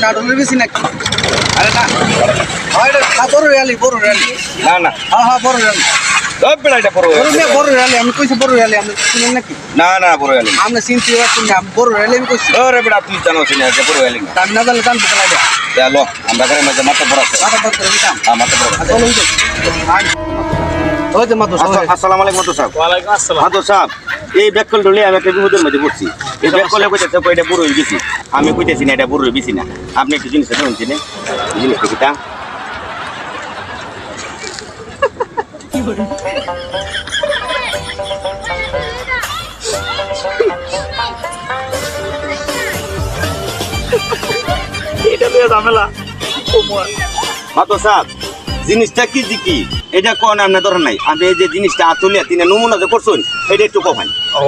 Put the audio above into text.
কার্টুনের বেশি নাকি আরে না হয় না বড় র্যালি না না হ্যাঁ বড় র্যালি সব বেলাটা বড় বড় র্যালি আমি কইছি বড় র্যালি আপনি শুনেন নাকি না না বড় হইলি আমরা চিনতে পারছেন না বড় র্যালি আমি কইছি ওরে বেটা তুই জানো না যে বড় হইলি আমি না জানলে জানতে পারলাম না চলো আমরা ঘরে মধ্যে মাথা বড় আছে মাথা পড়তে দিতাম মাথা বড় চলো ওই যে মাত্র আসসালামু আলাইকুম মাতু সাহেব ওয়ালাইকুম আসসালাম। মাতু সাহেব এই ব্যাককল ধরলে আমি একটা বিপদের মধ্যে পড়ছি এই ব্যাককলে কইতেছে এটা বড় হয়ে গেছি আমি কইতেছি না এটা বড় হয়ে গেছি না আপনি একটু জিনিসটা শুনছেন জিনিসটা কিটা এটা দিয়ে ঝামেলা মাতু সাহেব জিনিসটা কি দিকি এটা কোন আপনার ধরেন নাই আপনি এই যে জিনিসটা আতুলিয়া তিনে নমুনা যে করছেন এটা একটু কমাই ও